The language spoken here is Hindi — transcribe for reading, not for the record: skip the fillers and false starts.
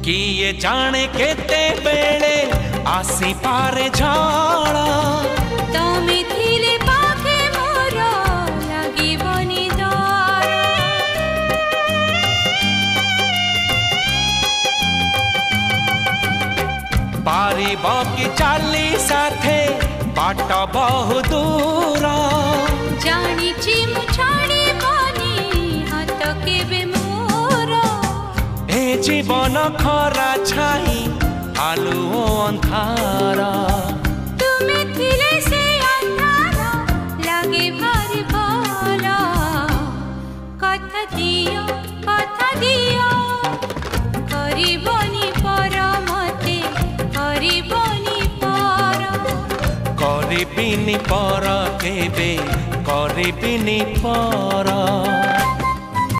किए जाने केते बेले आसी पारे झाड़ा तमे थिले पाखे मोर लागिबनी डर पारिब कि चाली साथे बाट बहु दूर जानिछि मु छाड़िबनी हाथ केबे मोर ए जीवन खरा छाई आलु अंधार तुमे थिले से अंधार लागे भारी भल कथा दियो करिबनी पर मते करिबनी पर करिबिनी पर केबे करिबिनी पर।